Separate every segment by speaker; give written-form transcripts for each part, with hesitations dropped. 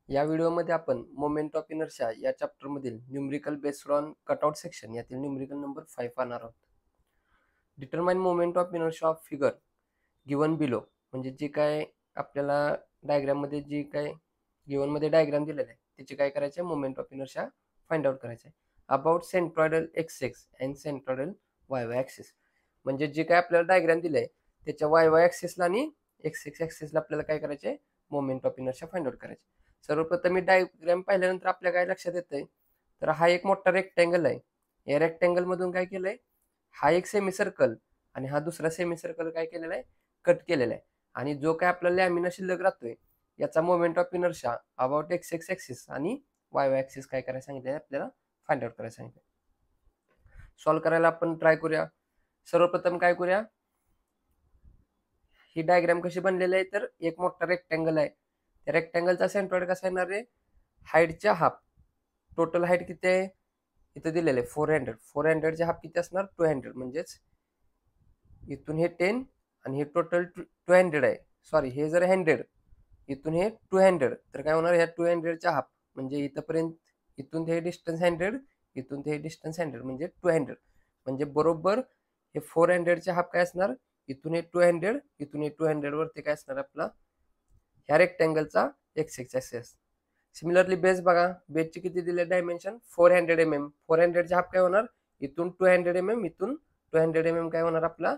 Speaker 1: या व्हिडिओमध्ये आपण मोमेंट ऑफ इनर्शिया या चॅप्टरमधील numerical based on cutout section यातील न्यूमरिकल नंबर 5 पाहणार आहोत. Determine moment of inertia of figure given below, म्हणजे जी काय आपल्याला डायग्राममध्ये जी काय गिवनमध्ये डायग्राम दिलेला आहे त्याची काय करायचे, moment of inertia find out करायचे about centroidal X X and centroidal Y Y axis. म्हणजे जे काय आपल्याला डायग्राम दिले आहे त्याच्या वाय वाय ॲक्सिसला आणि एक्स एक्स ॲक्सिसला आपल्याला काय करायचे, moment of inertia find out करायचे. सर्वप्रथम मी डायग्राम पाहिल्यानंतर आपल्या काय लक्षात येतंय, तर हा एक मोठा रेक्टँगल आहे. या रेक्टँगल मधून काय केलंय, हा एक सेमी सर्कल आणि हा दुसरा सेमी सर्कल काय केलेला आहे, कट केलेला आहे. आणि जो काय आपला लॅमिना शिल्लक राहतोय याचा moment of inertia about x X axis आणि वाय वाय ॲक्सिस काय करायला सांगितलं, आपल्याला फाइंड आउट करायला सांगितलं. सॉल्व्ह करायला आपण ट्राय करूया. सर्वप्रथम काय करूया, ही डायग्राम कशी बनलेली आहे, तर एक मोठा रेक्टँगल आहे. त्या रेक्टँगलचा सेंट्रॉइड कसा येणार आहे, हाईटच्या हाफ. टोटल हाईट किती आहे इथं दिलेलं आहे 400. 400चे हाफ किती असणार, 200. म्हणजेच इथून हे 10 आणि हे टोटल 200 आहे. सॉरी, हे जर 100 इथून हे 200, तर काय होणार, ह्या 200च्या हाफ म्हणजे इथंपर्यंत, इथून ते डिस्टन्स 100, इथून ते डिस्टन्स 100 म्हणजे 200. म्हणजे बरोबर हे 400चे हाफ काय असणार, इथून हे 200, इथून हे 200 वरती काय असणार आपला ह्या रेक्टँगलचा X X axis. Similarly base बघा, बेसची किती दिले डायमेन्शन, 400 mm. 400चे हाफ काय होणार, इथून 200 mm, इथून 200 mm काय होणार आपला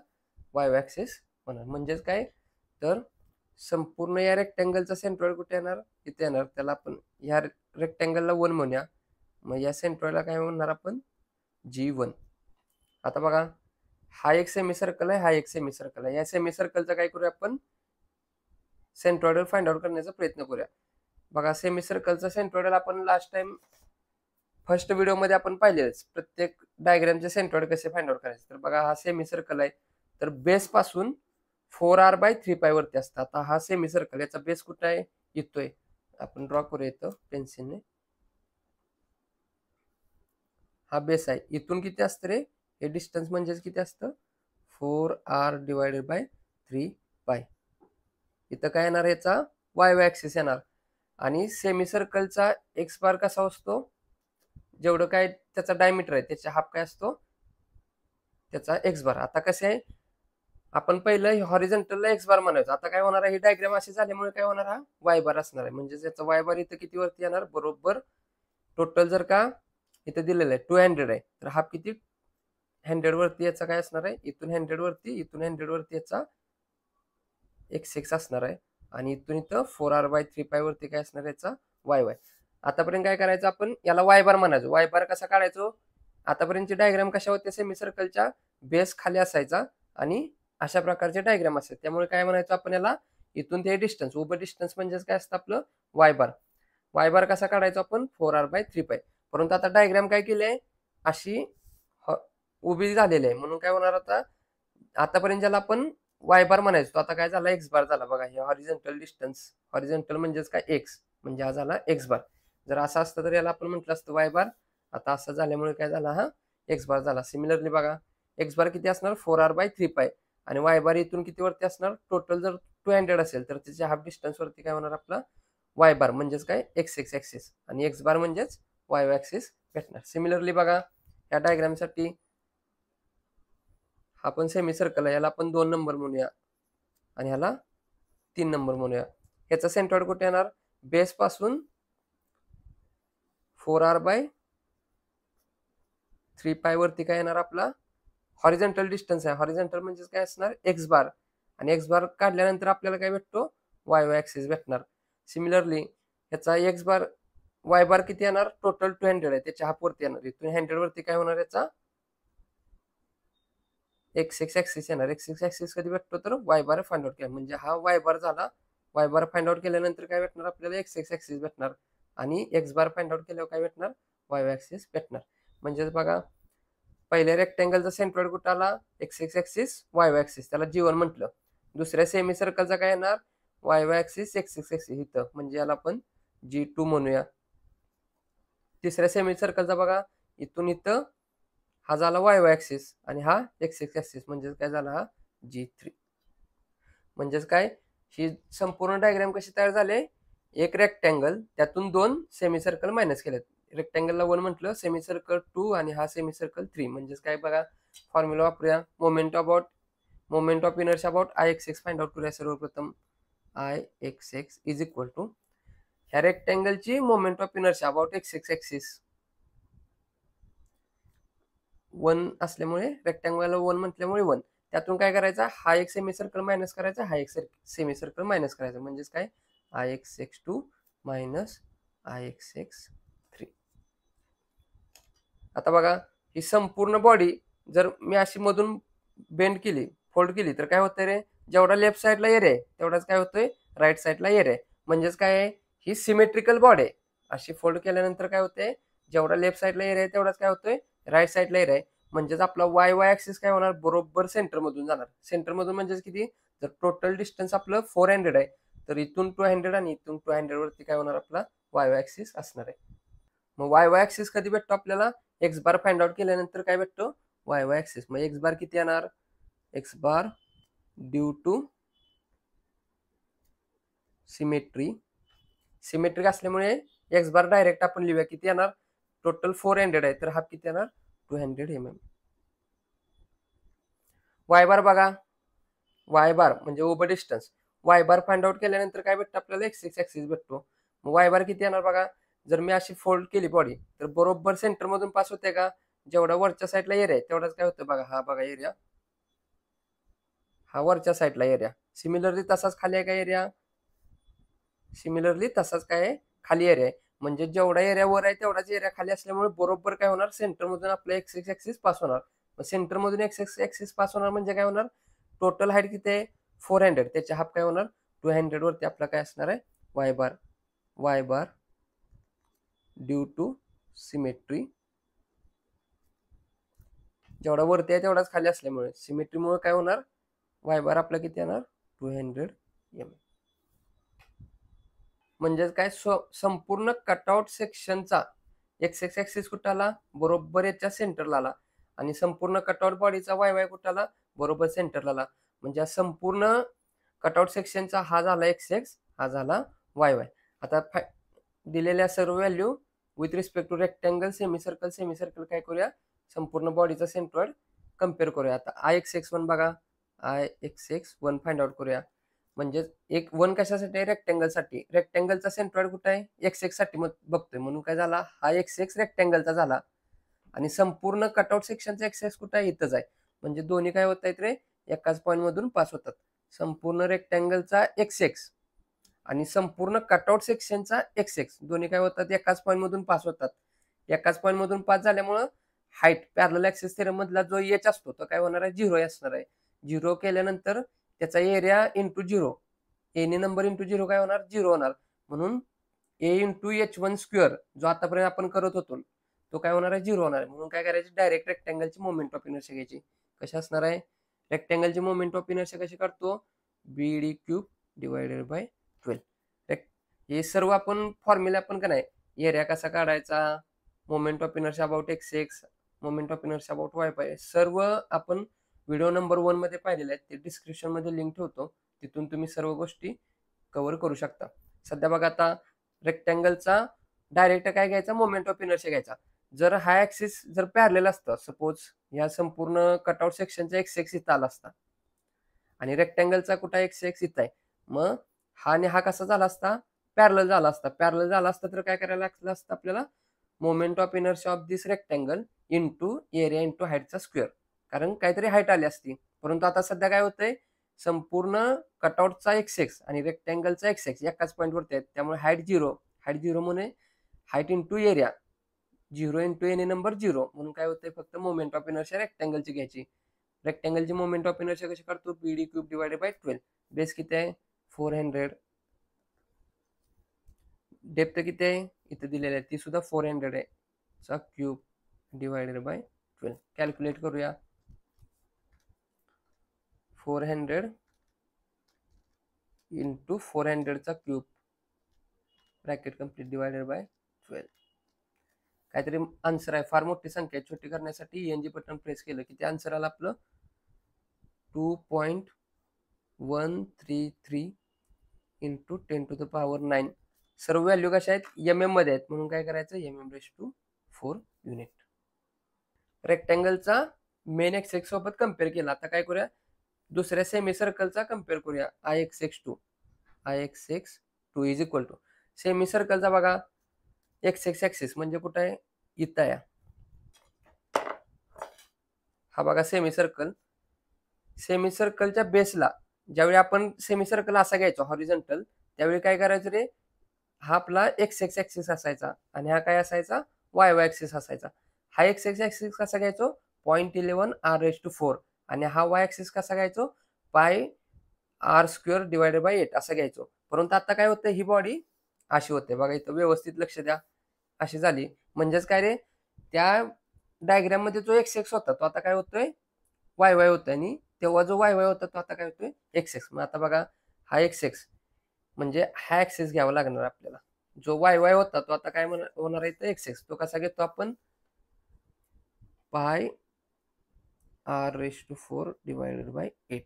Speaker 1: वाय ॲक्सिस होणार. म्हणजेच काय, तर संपूर्ण या रेक्टँगलचा सेंट्रॉइड कुठे येणार, इथे येणार. त्याला आपण ह्या रेक्टँगलला 1 म्हणूया. मग या सेंट्रॉइडला काय म्हणणार आपण, G1. आता बघा, हा एक सेमी सर्कल आहे, हा एक सेमी सर्कल आहे. या सेमी सर्कलचा काय करूया आपण, सेंट्रॉइड फाइंड आउट करण्याचा प्रयत्न करूया. बघा, सेमी सर्कलचा सेंट्रॉइड आपण लास्ट टाइम फर्स्ट व्हिडिओमध्ये आपण पाहिलेच, प्रत्येक डायग्रामचे सेंट्रॉइड कसे फाइंड आउट करायचे. तर बघा, हा सेमी सर्कल आहे, तर बेस पासून 4r/3π वरती असतं. आता हा सेमी सर्कल, याचा बेस कुठं आहे, येतोय, आपण ड्रॉ करूया इथं पेन्सिलने. हा बेस आहे, इथून किती असतं रे, हे डिस्टन्स म्हणजेच किती असतं, 4r/3π. इथं काय येणार, याचा वाय वाय ॲक्सिस येणार. आणि सेमी सर्कलचा एक्स बार कसा असतो, जेवढं काय त्याचा डायमीटर आहे त्याचा हाफ काय असतो त्याचा एक्स बार. आता कसे आहे, आपण पहिलं हॉरिझॉन्टलला एक्स बार म्हणायचो. आता काय होणार आहे, ही डायग्राम अशी झाल्यामुळे काय होणार, हा वाय बार असणार आहे. म्हणजे त्याचा वाय बार इथं किती वरती येणार, बरोबर टोटल जर का इथं दिलेलं आहे 200 आहे, तर हाफ किती 100 वरती याचा काय असणार आहे, इथून 100 वरती, इथून 100 वरती याचा एक्स एक्स असणार आहे. आणि इथून इथं 4r/3π वरती काय असणार याचा वाय वाय. आतापर्यंत काय करायचं, आपण याला वाय बार म्हणायचो. वाय बार कसा काढायचो, आतापर्यंतची डायग्राम कशा होत्या, सेमी सर्कलच्या बेस खाली असायचा आणि अशा प्रकारचे डायग्राम असायचे. त्यामुळे काय म्हणायचं आपण याला, इथून ते डिस्टन्स, उभं डिस्टन्स म्हणजेच काय असतं आपलं वाय बार. वाय बार कसा काढायचो आपण, 4r/3π. परंतु आता डायग्राम काय केली आहे, अशी उभी झालेली आहे. म्हणून काय होणार, आता आतापर्यंत ज्याला आपण वाय बार म्हणायचो, तो आता काय झाला, एक्स बार झाला. बघा, हे हॉरिझॉन्टल डिस्टन्स, हॉरिझॉन्टल म्हणजेच काय एक्स, म्हणजे हा झाला एक्स बार. जर असं असतं तर याला आपण म्हटलं असतं वाय बार. आता असं झाल्यामुळे काय झाला, हा एक्स बार झाला. सिमिलरली बघा, एक्स बार किती असणार, 4r/3π. आणि वाय बार इथून किती वरती असणार, टोटल जर 200 असेल तर त्याच्या हाफ डिस्टन्स वरती काय होणार आपला वाय बार, म्हणजेच काय एक्स एक्स ॲक्सिस, आणि एक्स बार म्हणजेच वाय वाय ॲक्सिस भेटणार. सिमिलरली बघा, या डायग्रामसाठी हा पण सेमी सर्कल आहे, याला आपण 2 नंबर म्हणूया आणि ह्याला 3 नंबर म्हणूया. ह्याचा सेंट्रॉइड कुठे येणार, बेस पासून 4r/3π वरती काय येणार आपला हॉरिझॉन्टल डिस्टन्स आहे. हॉरिझॉन्टल म्हणजेच काय असणार, एक्स बार. आणि एक्स बार काढल्यानंतर आपल्याला काय भेटतो, वाय वाय ॲक्सिस भेटणार. सिमिलरली ह्याचा एक्स बार, वाय बार किती येणार, टोटल 200 आहे, त्याच्या हाफ वरती येणार. इथून 100 वरती काय होणार, याचा एक्स एक्स ॲक्सिस येणार. एक्स एक्स ॲक्सिस कधी भेटतो, तर वाय बार फाइंड आउट केला म्हणजे हा वाय बार झाला. वाय बार फाइंड आउट केल्यानंतर काय भेटणार आपल्याला, एक्स एक्स ॲक्सिस भेटणार. आणि एक्स बार फाइंड आउट केल्यावर काय भेटणार, वाय वाय ॲक्सिस भेटणार. म्हणजेच बघा, पहिल्या रेक्टँगलचा सेंट्रॉइड कुठं आला, x X axis Y Y axis, त्याला G1 म्हटलं. दुसऱ्या सेमी सर्कलचा काय येणार, Y Y axis x X axis इथं, म्हणजे याला आपण G2 म्हणूया. तिसऱ्या सेमी सर्कलचा बघा, इथून इथं हा झाला वाय वाय ॲक्सिस आणि हा एक्स एक्स ॲक्सिस, म्हणजेच काय झाला, हा G3. म्हणजेच काय, ही संपूर्ण डायग्राम कशी तयार झाली, एक रेक्टँगल त्यातून 2 सेमी सर्कल मायनस केलेत. रेक्टँगलला 1 म्हटलं, सेमी सर्कल 2 आणि हा सेमी सर्कल 3. म्हणजेच काय बघा, फॉर्म्युला वापरूया. Moment of inertia about Ix find out करूया. सर्वप्रथम Ix इज इक्वल टू ह्या रेक्टँगलची moment of inertia about X axis 1 असल्यामुळे, रेक्टँगलला 1 म्हटल्यामुळे 1. त्यातून काय करायचा, हा एक सेमी सर्कल मायनस करायचा, हा एक सेमी सर्कल मायनस करायचा. म्हणजेच काय, Ix मायनस Ix. आता बघा, ही संपूर्ण बॉडी जर मी अशी मधून बेंड केली, फोल्ड केली, तर काय होतंय रे, जेवढा लेफ्ट साईडला एरिया आहे तेवढाच काय होतोय राईट साईडला एरिया आहे. म्हणजेच काय आहे, ही सिमेट्रिकल बॉडी आहे. अशी फोल्ड केल्यानंतर काय होतंय, जेवढा लेफ्ट साईडला एरिया आहे तेवढाच काय होतोय राईट साईडला एरिया आहे. म्हणजेच आपला वाय ऍक्सिस काय होणार, बरोबर सेंटरमधून जाणार. सेंटरमधून म्हणजेच किती, जर टोटल डिस्टन्स आपलं 400 आहे, तर इथून 200 आणि इथून 200 वरती काय होणार, आपला वाय ऍक्सिस असणार आहे. मग वाय ऍक्सिस कधी भेटतो आपल्याला, एक्स बार फाइंड आउट केल्यानंतर काय भेटतो, वाय ऍक्सिस. मग एक्स बार किती येणार, X bar due to symmetric असल्यामुळे एक्स बार डायरेक्ट आपण लिहूया. किती येणार, टोटल 400 आहे, तर हा किती येणार 200 mm. वाय बार बघा, वाय बार म्हणजे ओव्हर डिस्टन्स. वाय बार फाइंड आउट केल्यानंतर काय भेटतं आपल्याला, एक्स ऍक्सिस भेटतो. मग वाय बार किती येणार बघा, जर मी अशी फोल्ड केली बॉडी, तर बरोबर सेंटर मधून पास होते का, जेवढा वरच्या साईडला एरिया आहे तेवढाच काय होतं बघा, हा बघा एरिया, हा वरच्या साईडला एरिया. सिमिलरली तसाच खाली आहे का एरिया, सिमिलरली तसाच काय आहे खाली एरिया आहे. म्हणजे जेवढा एरिया वर आहे तेवढाच एरिया खाली असल्यामुळे बरोबर काय होणार, सेंटर मधून आपलं एक्स ऍक्सिस पास होणार. मग सेंटर मधून एक्स ऍक्सिस पास होणार म्हणजे काय होणार, टोटल हाईट किती आहे 400, त्याचे हाफ काय होणार 200 वरती आपला काय असणार आहे Y bar due to symmetry. जेवढा वरती आहे तेवढाच खाली असल्यामुळे सिमेट्रीमुळे काय होणार, वाय बार आपला किती येणार 200 mm. म्हणजेच काय, संपूर्ण कटआउट सेक्शनचा एक्स ऍक्सिस कुठं आला, बरोबर याच्या सेंटरला आला. आणि संपूर्ण कटआउट बॉडीचा वाय कुठं आला, बरोबर सेंटरला आला. म्हणजे संपूर्ण कटआउट सेक्शनचा हा झाला एक्स, हा झाला वाय. आता दिलेल्या सर्व value with respect to rectangle, semi circle काय करूया, संपूर्ण बॉडीचा सेंट्रॉइड कम्पेअर करूया. आता Ix1 बघा, Ix1 फाइंड आउट करूया. म्हणजे एक 1 कशासाठी आहे, रेक्टँगलसाठी. रेक्टँगलचा सेंट्रॉइड कुठं आहे, एक्स साठी बघतोय, म्हणून काय झाला, हा एक्स रेक्टँगलचा झाला. आणि संपूर्ण कटआउट सेक्शनचा एक्स कुठं आहे, इथंच आहे. म्हणजे दोन्ही काय होत आहेत रे, एकाच पॉईंट मधून पास होतात. संपूर्ण रेक्टँगलचा एक्स आणि संपूर्ण कटआउट सेक्शनचा एक्स दोन्ही काय होतात, एकाच पॉईंट मधून पास होतात. एकाच पॉईंट मधून पास झाल्यामुळं हाईट पॅरलल ऍक्सिस थेरम मधला जो एच असतो तो काय होणार आहे, 0 असणार आहे. 0 केल्यानंतर त्याचा एरिया इंटू 0, एने नंबर इंटू 0 काय होणार, 0 होणार. म्हणून ए इंटू H1 स्क्वेअर जो आतापर्यंत आपण करत होतो तो काय होणार आहे, 0 होणार आहे. म्हणून काय करायचे, डायरेक्ट रेक्टँगलची मोमेंट ऑफ इनर्शिया घ्यायची. कशी असणार आहे, रेक्टँगलची मोमेंट ऑफ इनर्शिया कशी काढतो, BD³ डिवायडेड बाय 12. हे सर्व आपण फॉर्म्युला पण का नाही, एरिया कसा काढायचा, moment of inertia about x, moment of inertia about Y, सर्व आपण व्हिडिओ नंबर 1 मध्ये पाहिलेले आहेत. ते डिस्क्रिप्शन मध्ये लिंक ठेवतो, तिथून तुम्ही सर्व गोष्टी कव्हर करू शकता. सध्या बघा, आता रेक्टँगलचा डायरेक्ट काय घ्यायचा, मोमेंट ऑफ इनर्शिया घ्यायचा. जर हा ऍक्सिस जर पॅरलेल असतं, सपोज या संपूर्ण कटआउट सेक्शनचा एक्स इथं आला असता आणि रेक्टँगलचा कुठं एक्स इथं आहे, मग हा आणि हा कसा झाला असता, पॅरलल झाला असता. तर काय करायला लागलं असतं आपल्याला, moment of inertia of this rectangle into area into हाईटचा स्क्वेअर, कारण काहीतरी हाईट आली असती. परंतु आता सध्या काय होतंय, संपूर्ण कटआउटचा एक्स आणि रेक्टँगलचा एक्स एकाच पॉईंट वरती आहेत, त्यामुळे हाईट झिरो म्हणून हाईट इंटू एरिया 0 इंटू एने नंबर 0. म्हणून काय होतंय, फक्त मोमेंट ऑफ इनर्शिया रेक्टँगलची घ्यायची. रेक्टँगलची मोमेंट ऑफ इनर्शिया कशी काढतो, BD³ डिवायडेड बाय 12. बेस किती आहे 400, डेप्थ किती आहे इथे दिलेली आहे, ती सुद्धा 400 आहे, चा क्यूब डिवायडेड बाय 12. कॅल्क्युलेट करूया, 400 इंटू 400 चा cube bracket complete divided bye 12. काहीतरी आन्सर आहे, फार मोठी संख्या छोटी करण्यासाठी ENG बटन प्रेस केलं की ते आन्सर आलं आपलं 2.133 इंटू 10⁻⁹ सर्व व्हॅल्यू कशा आहेत एम एम मध्ये आहेत म्हणून काय करायचं mm⁴ युनिट. रेक्टँगलचा मेन एक्स सोबत कम्पेअर केला. आता काय करूया दुसऱ्या सेमी सर्कलचा कम्पेअर करूया Ix2 is equal to semi सर्कलचा बघा एक्स ऍक्सिस म्हणजे कुठं आहे इथं आहे. हा बघा सेमी सर्कलच्या बेसला ज्यावेळी आपण सेमी सर्कल असा घ्यायचो हॉरिझॉन्टल त्यावेळी काय करायचं रे हा आपला एक्स ऍक्सिस असायचा आणि हा काय असायचा वाय ऍक्सिस असायचा. हा एक्स ऍक्सिस कसा घ्यायचो 0.11 आणि हा वाय ऍक्सिस कसा घ्यायचो πr² / 8 असं घ्यायचो. परंतु आता काय होतं ही बॉडी अशी होते बघा इथं व्यवस्थित लक्ष द्या अशी झाली म्हणजेच काय रे त्या डायग्राम मध्ये जो एक्स होता तो आता काय होतोय वाय होतोय आणि तेव्हा जो वाय होता तो आता काय होतोय एक्स. मग आता बघा हा एक्स म्हणजे हा ऍक्सिस घ्यावा लागणार आपल्याला. जो वाय होता तो आता काय होणार आहे तर एक्स तो कसा घेतो आपण πr⁴ / 8.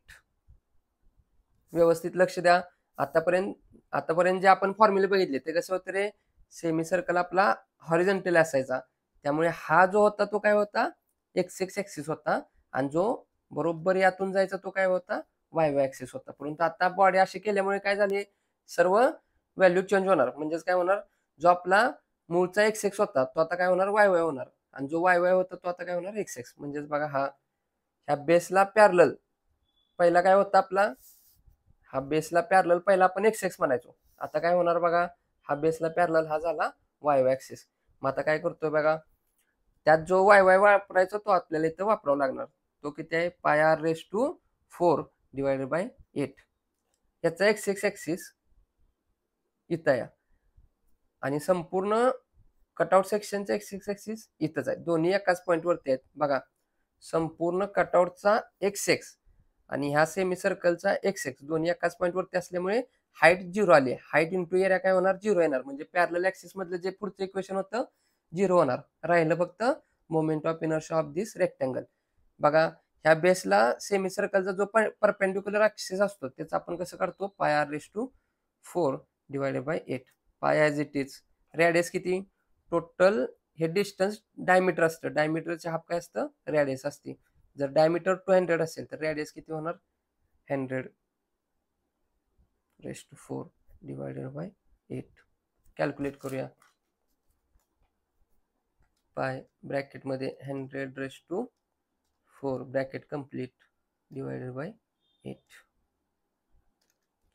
Speaker 1: व्यवस्थित लक्ष द्या. आतापर्यंत जे आपण फॉर्म्युले बघितले ते कसं होतं रे सेमी सर्कल आपला हॉरिझॉन्टल असायचा त्यामुळे हा जो होता तो काय होता एक्स ऍक्सिस होता आणि जो बरोबर यातून जायचा तो काय होता वाय ऍक्सिस होता. परंतु आता बॉडी अशी केल्यामुळे काय झाली सर्व व्हॅल्यू चेंज होणार. म्हणजेच काय होणार जो आपला मूळचा एक्स होता तो आता काय होणार वाय होणार आणि जो वाय होता तो आता काय होणार एक्स. म्हणजेच बघा ह्या बेसला पॅरलल पहिला काय होता आपला हा बेसला पॅरलल पहिला आपण एक्स म्हणायचो. आता काय होणार बघा हा बेसला पॅरलल हा झाला वाय ऍक्सिस. मग आता काय करतोय बघा त्यात जो वाय वापरायचा तो आपल्याला इथं वापरावा लागणार. तो किती आहे πr⁴ / 8. याचा एक्स ऍक्सिस इथं आहे आणि संपूर्ण कटआउट सेक्शनचा एक्स ऍक्सिस इथंच आहे. दोन्ही एकाच पॉईंट वरती आहेत बघा. संपूर्ण कटआउटचा एक्स आणि ह्या सेमी सर्कलचा एक्स दोन्ही एकाच पॉईंट वरती असल्यामुळे हाईट 0 आली. हाईट इंटू एरिया काय होणार 0 येणार म्हणजे पॅरलल ऍक्सिस मधलं जे पुढचं इक्वेशन होतं 0 होणार. राहिलं फक्त moment of inertia of this rectangle. बघा ह्या बेसला सेमी सर्कलचा जो परपेंडिक्युलर ऍक्सिस असतो त्याचा आपण कसं काढतो πr⁴ / 8. पाय ॲज इट इज. रॅडियस किती टोटल हे डिस्टन्स डायमीटर असतं. डायमीटरच्या हाफ काय असतं रॅडियस असते. जर डायमीटर 200 असेल तर रॅडियस किती होणार 100⁴ / 8. कॅल्क्युलेट करूया. पाय ब्रॅकेटमध्ये 100⁴ ब्रॅकेट कम्प्लीट / 8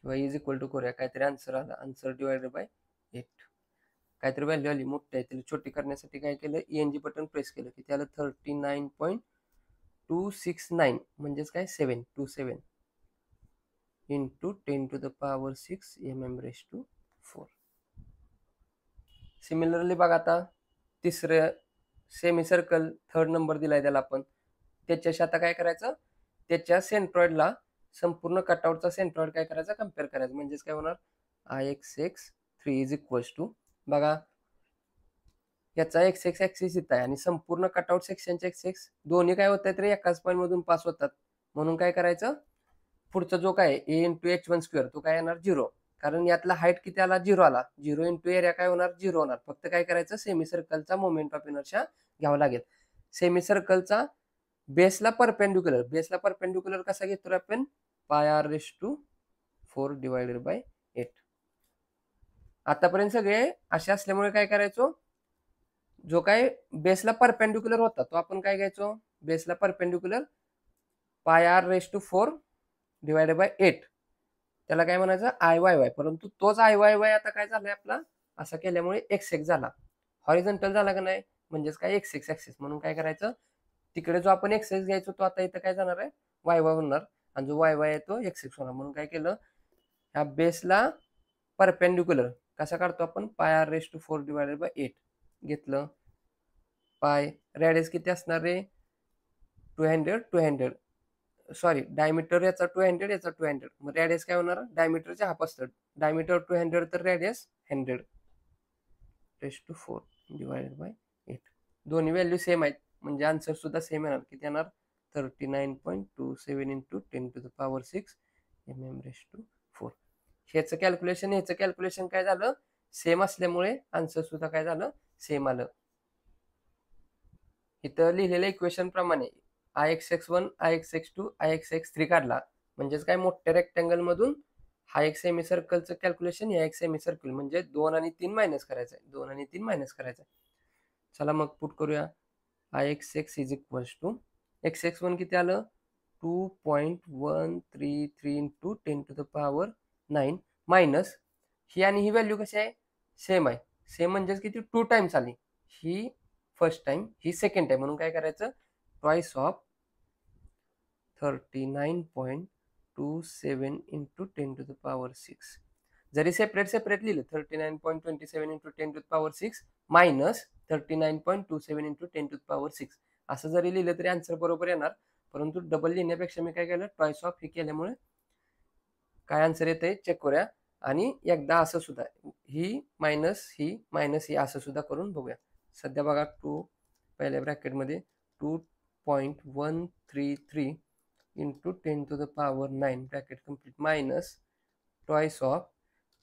Speaker 1: किंवा इज इक्वल टू करूया काहीतरी आन्सर आला. आन्सर / 8 काहीतरी व्हॅल्यू आली मोठी आहे त्याला छोटी करण्यासाठी काय केलं ENG बटन प्रेस केलं की त्याला 39.269 म्हणजेच काय 727 इंटू 10⁶ mm⁴. सिमिलरली बघा आता तिसरं सेमी सर्कल थर्ड नंबर दिलाय त्याला आपण त्याच्याशी आता काय करायचं त्याच्या सेंट्रॉइडला संपूर्ण कटआउटचा सेंट्रॉइड काय करायचा कम्पेअर करायचं. म्हणजेच काय होणार Ix3 इज इक्वल्स टू बघा याचा एक्स ऍक्सिस इथं आहे आणि संपूर्ण कटआउट सेक्शनचे एक्स दोन्ही काय होत आहेत रे एकाच पॉईंट मधून पास होतात. म्हणून काय करायचं पुढचा जो काय a⁴ तो काय येणार 0 कारण यातला हाईट किती आला 0 आला. 0 इंटू एरिया काय होणार 0 होणार. फक्त काय करायचं सेमी सर्कलचा मोमेंट ऑफ इनर्शिया घ्यावा लागेल. सेमी सर्कलचा बेसला परपेंडिक्युलर कसा घेतो आपण πr⁴ / 8. आतापर्यंत सगळे असे असल्यामुळे काय करायचो जो काय बेसला परपेंडिक्युलर होता तो आपण काय घ्यायचो बेसला परपेंडिक्युलर πr⁴ / 8 त्याला काय म्हणायचं Iyy. परंतु तोच Iyy आता काय झालाय आपला असा केल्यामुळे x झाला हॉरिझॉन्टल झाला का नाही म्हणजेच काय x ऍक्सिस. म्हणून काय करायचं तिकडे जो आपण x घ्यायचो तो आता इथं काय जाणार आहे y होणार आणि जो y आहे तो x होणार. म्हणून काय केलं ह्या बेसला परपेंडिक्युलर कसा काढतो आपण πr⁴ / 8 घेतलं. पाय रॅडियस किती असणार रे 200 सॉरी डायमीटर याचा 200 याचा 200 मग रॅडियस काय होणार डायमीटरच्या हाफ असतं. डायमीटर 200 तर रॅडियस 100⁴ / 8. दोन्ही व्हॅल्यू सेम आहेत म्हणजे आन्सर सुद्धा सेम येणार. किती येणार 39.27 इंटू 10⁶ mm⁴. ह्याचं कॅल्क्युलेशन काय झालं सेम असल्यामुळे आन्सर सुद्धा काय झालं, सेम आलं. इथं लिहिलेल्या इक्वेशन प्रमाणे Ix(x1), Ix(x2), Ix(x3) काढला म्हणजेच काय, मोठ्या रेक्टँगल मधून हा एक सेमी सर्कलचं कॅल्क्युलेशन, या एक सेमी सर्कल म्हणजे 2 आणि 3 मायनस करायचं आहे, 2 आणि 3 मायनस करायचं आहे. चला मग पुट करूया. Ix(x) is equals to x(x1) किती आलं, 2.133 इंटू 10⁻9 मायनस ही आणि ही व्हॅल्यू कशी आहे, सेम आहे. सेम म्हणजेच किती, 2 टाइम्स आली. ही फर्स्ट टाइम, ही सेकंड टाइम, म्हणून काय करायचं, ट्वाइस ऑफ 39.27 इंटू 10⁻6. जरी सेपरेट लिहिलं 39.27 इंटू 10⁻6 मायनस 39.27 इंटू 10⁻6 असं जरी लिहिलं तरी आन्सर बरोबर येणार. परंतु डबल लिहिण्यापेक्षा मी काय केलं, ट्वाइस ऑफ ही केल्यामुळे काय आन्सर येतंय चेक करूया. आणि एकदा असं सुद्धा ही मायनस ही असं सुद्धा करून बघूया. सध्या बघा, पहिल्या ब्रॅकेटमध्ये 2.133 into 10⁻9 bracket complete minus twice of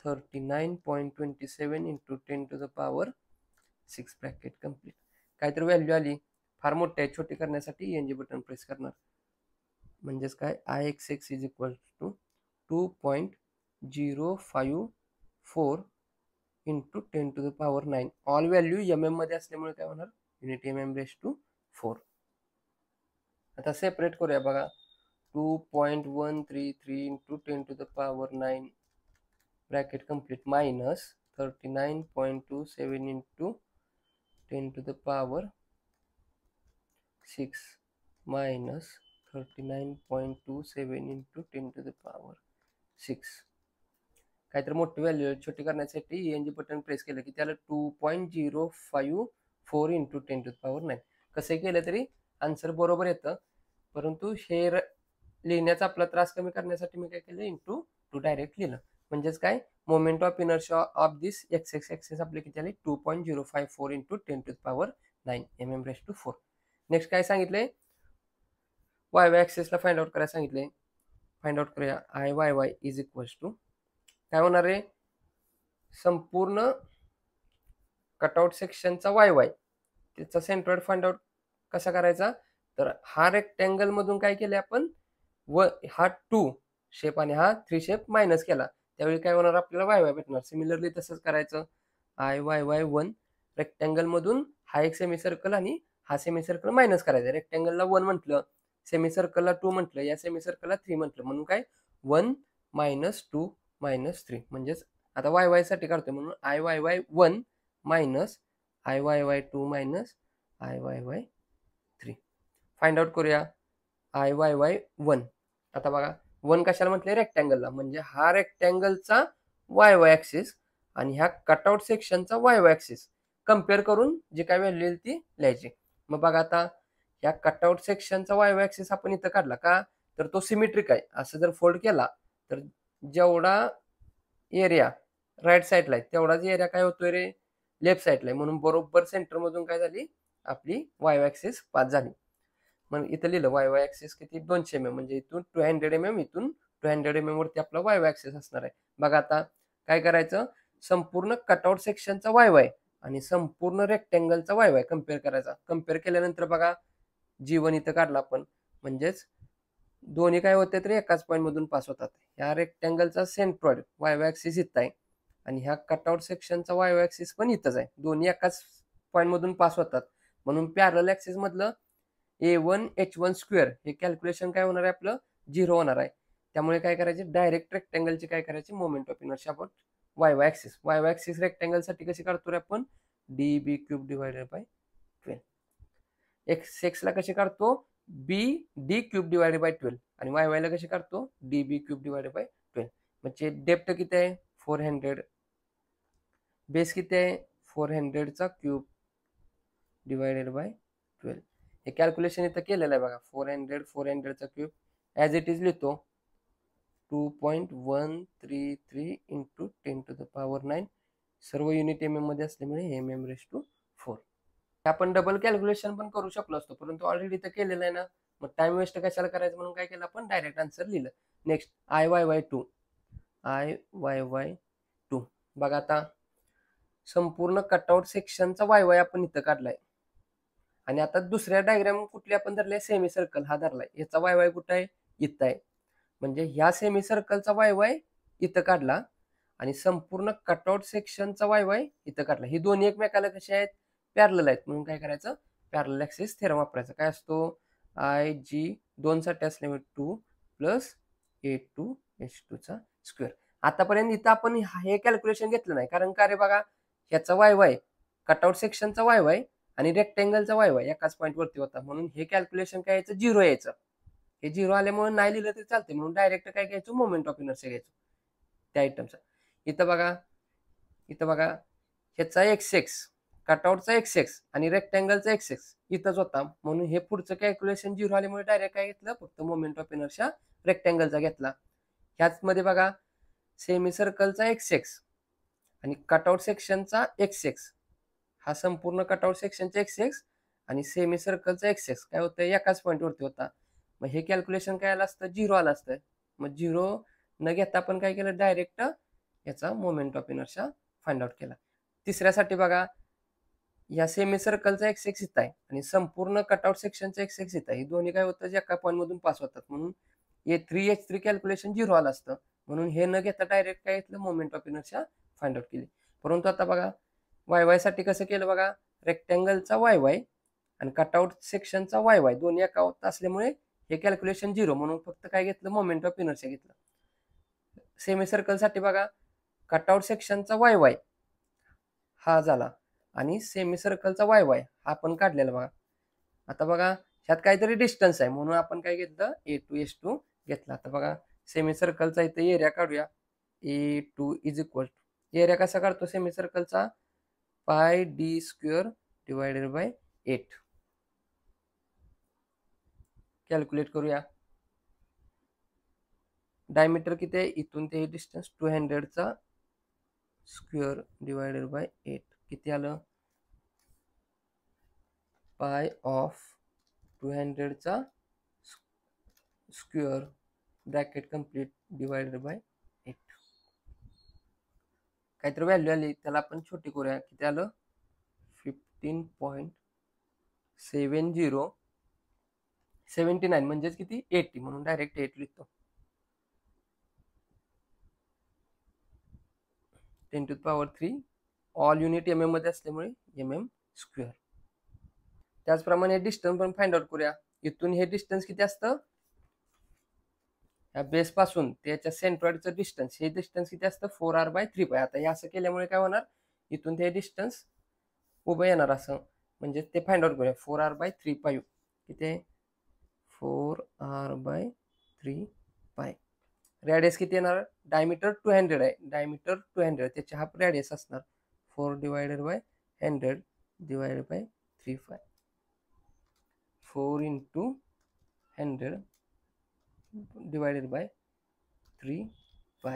Speaker 1: 39.27 into 10⁻6 bracket complete. काहीतरी व्हॅल्यू आली, फार मोठे आहे, छोटी करण्यासाठी ENG बटन प्रेस करणार. म्हणजेच काय, Ix(x) is equal to 2.054 into 10⁻9. All value MM मध्ये असल्यामुळे काय होणार, युनिट mm⁻4. आता सेपरेट करूया बघा. 2.133 into 10⁻9 bracket complete minus 39.27 into 10⁻6 minus 39.27 into 10⁻6. काहीतरी मोठी व्हॅल्यू छोटी करण्यासाठी ENG बटन प्रेस केलं की त्याला 2.054 इंटू 10⁻9 कसं केलं तरी आन्सर बरोबर येतं. परंतु हे लिहिण्याचा आपला त्रास कमी करण्यासाठी मी काय केलं, इंटू 2 डायरेक्ट लिहिलं. म्हणजेच काय, moment of inertia of this X axis आपले किती आले, 2.054 इंटू 10⁻9 mm⁻4. नेक्स्ट काय सांगितलंय, वाय ऍक्सेसला फाइंड आउट करायला सांगितलंय. फाइंड आउट करूया. Iyy इज इक्वल्स टू काय होणार आहे, संपूर्ण कटआउट सेक्शनचा YY त्याचा सेंट्रॉइड फाइंड आउट कसा करायचा, तर हा रेक्टँगल मधून काय केलं आपण, हा 2 शेप आणि हा 3 शेप मायनस केला, त्यावेळी काय होणार, आपल्याला YY भेटणार. सिमिलरली तसंच करायचं. Iyy1 रेक्टँगल मधून हा एक सेमी सर्कल आणि हा सेमी सर्कल मायनस करायचा. रेक्टँगलला 1 म्हटलं, सेमी सर्कलला 2 म्हटलं, या सेमी सर्कलला 3 म्हटलं, म्हणून काय 1 मायनस 2 मायनस 3. म्हणजेच आता YY साठी करतोय, म्हणून Iyy1 minus Iyy2 minus Iyy3. Find out करूया. Iyy1. आता बघा, 1 कशाला म्हटले, रेक्टँगलला, म्हणजे हा रेक्टँगलचा YY ऍक्सिस आणि ह्या कटआउट सेक्शनचा YY ऍक्सिस कम्पेअर करून जी काय व्हॅल्यू येईल ती लिहायची. मग बघा, आता या कटआउट सेक्शनचा YY ऍक्सिस आपण इथं काढला का, तर तो सिमेट्रिक आहे. असं जर फोल्ड केला तर जेवढा एरिया राईट साईडला आहे तेवढाच एरिया काय होतोय रे, लेफ्ट साईडला आहे. म्हणून बरोबर सेंटर मधून काय झाली, आपली YY ऍक्सिस पास झाली. मग इथं लिहिलं YY ऍक्सिस किती, 200 mm, म्हणजे इथून 200 mm, इथून 200 mm वरती आपला YY ऍक्सिस असणार आहे. बघा, आता काय करायचं, संपूर्ण कटआउट सेक्शनचा YY आणि संपूर्ण रेक्टँगलचा YY कम्पेअर करायचा. कम्पेअर केल्यानंतर बघा, G1 इथं काढला आपण, म्हणजेच दोन्ही काय होते तर एकाच पॉईंट मधून पास होतात. ह्या रेक्टँगलचा सेंट्रॉइड YY ऍक्सिस इथं आहे आणि ह्या कटआउट सेक्शनचा YY ऍक्सिस पण इथंच आहे. दोन्ही एकाच पॉईंट मधून पास होतात, म्हणून पॅरलल ऍक्सिस मधलं A1 H1 स्क्वेअर हे कॅल्क्युलेशन काय होणार आहे, आपलं 0 होणार आहे. त्यामुळे काय करायचे, डायरेक्ट रेक्टँगलची काय करायची, moment of inertia about YY axis. YY axis rectangle साठी कशी काढतो रे आपण, dB³ डिवायडेड बाय 12. एक्स ला कशी काढतो, BD³ डिवायडेड बाय 12 आणि YY ला कशी काढतो, dB³ डिवायडेड बाय 12. म्हणजे डेप्थ किती आहे, 400, बेस किती आहे, 400 चा क्यूब डिवायडेड बाय 12. हे कॅल्क्युलेशन इथं केलेलं आहे बघा. 400 चा क्यूब ॲज इट इज लिहितो, 2.133 इंटू 10⁻9. सर्व युनिट MM मध्ये असल्यामुळे mm⁻4. आपण डबल कॅल्क्युलेशन पण करू शकलो असतो, परंतु ऑलरेडी इथं केलेलं आहे ना, मग टाइम वेस्ट कशाला करायचं, म्हणून काय केलं आपण, डायरेक्ट आन्सर लिहिलं. Next Iyy2. बघा, आता संपूर्ण कटआउट सेक्शनचा वाय वाय आपण इथं काढलाय. आणि आता दुसऱ्या डायग्राम कुठली आपण धरले, सेमी सर्कल हा धरलाय. याचा वाय वाय कुठं आहे, इथं आहे. म्हणजे ह्या सेमी सर्कलचा वाय वाय इथं काढला आणि संपूर्ण कटआउट सेक्शनचा वाय वाय इथं काढला. ही दोन्ही एकमेकाला कसे आहेत, पॅरलल आहेत. म्हणून काय करायचं, पॅरलल ऍक्सिस थेरम वापरायचा. काय असतो, आय जी 2 साठी असल्यामुळे 2 प्लस A2H2 चा स्क्वेअर. आतापर्यंत इथं आपण हे कॅल्क्युलेशन घेतलं नाही, कारण का रे बघा, ह्याचा वाय वाय कटआउट सेक्शनचा वाय वाय आणि रेक्टेंगलचा वाय वाय एकाच पॉईंट वरती होता. म्हणून हे कॅल्क्युलेशन काय यायचं, 0 यायचं. हे 0 आल्यामुळे नाही लिहिलं तरी चालते. म्हणून डायरेक्ट काय घ्यायचं, मोमेंट ऑफ इनर्शिया घ्यायचं त्या आयटमचा. इथं बघा ह्याचा एक्स कटआउटचा एक्स आणि रेक्टेंगलचा एक्स इथंच होता. म्हणून हे पुढचं कॅल्क्युलेशन 0 आल्यामुळे डायरेक्ट काय घेतलं, फक्त मोमेंट ऑफ इनर्शिया रेक्टेंगलचा घेतला. ह्याच मध्ये बघा, सेमी सर्कलचा एक्स आणि कटआउट सेक्शनचा एक्स हा संपूर्ण कटआउट सेक्शनचा एक्स आणि सेमी सर्कलचा एक्स काय होतं, एकाच पॉईंटवरती होता. मग हे कॅल्क्युलेशन काय आलं असतं, 0 आलं असतं. मग 0 न घेता आपण काय केलं, डायरेक्ट याचा moment of inertia find out केला. तिसऱ्यासाठी बघा, या सेमी सर्कलचा एक्स इथं आहे आणि संपूर्ण कटआउट सेक्शनचा एक्स इथं आहे. ही दोन्ही काय होतं, एका पॉईंट मधून पास होतात. म्हणून A3H3 कॅल्क्युलेशन 0 आलं असतं. म्हणून हे न घेता डायरेक्ट काय घेतलं, moment of inertia find out केली. परंतु आता बघा, वाय वाय साठी कसं केलं बघा, रेक्टेंगलचा वाय वाय आणि कटआउट सेक्शनचा वाय वाय दोन्ही एका असल्यामुळे हे कॅल्क्युलेशन 0. म्हणून फक्त काय घेतलं, मोमेंट ऑफ इनर्शिया घेतलं. सेमी सर्कल साठी बघा, कटआउट सेक्शनचा वाय वाय हा झाला आणि सेमी सर्कलचा वाय वाय हा आपण काढलेला बघा. आता बघा, ह्यात काहीतरी डिस्टन्स आहे म्हणून आपण काय घेतलं, A2H2 घेतला. आता बघा, सेमी सर्कलचा इथे एरिया काढूया. A2 is equal to, area कसा काढतो सेमी सर्कलचा, pi D square divided by 8. Calculate करूया. डायमीटर किती आहे, इथून ते डिस्टन्स 200चा स्क्वेअर डिवायडेड बाय 8 किती आलं, पाय ऑफ 200चा square bracket complete divided by 8. काहीतरी व्हॅल्यू आली, त्याला आपण छोटी करूया. किती आलं, 15.7079 म्हणजेच किती, 80. म्हणून डायरेक्ट 8 लिहितो. 10⁻³ ऑल युनिट mm मध्ये असल्यामुळे mm स्क्वेअर. त्याचप्रमाणे डिस्टन्स पण फाइंड आउट करूया. इथून हे डिस्टन्स किती असतं, या बेस पासून त्याच्या सेंट्रॉइडचं डिस्टन्स, हे डिस्टन्स किती असतं, 4r/3π. आता हे असं केल्यामुळे काय होणार, इथून ते डिस्टन्स उभं येणार असं, म्हणजे ते फाइंड आउट करूया. 4r/3π किती आहे, 4r/3π. रॅडियस किती येणार, डायमीटर 200 आहे, डायमीटर 200 त्याचे हाफ रॅडियस असणार 4 divided by 100 divided by 3π. 4 into 100 divided by 3π.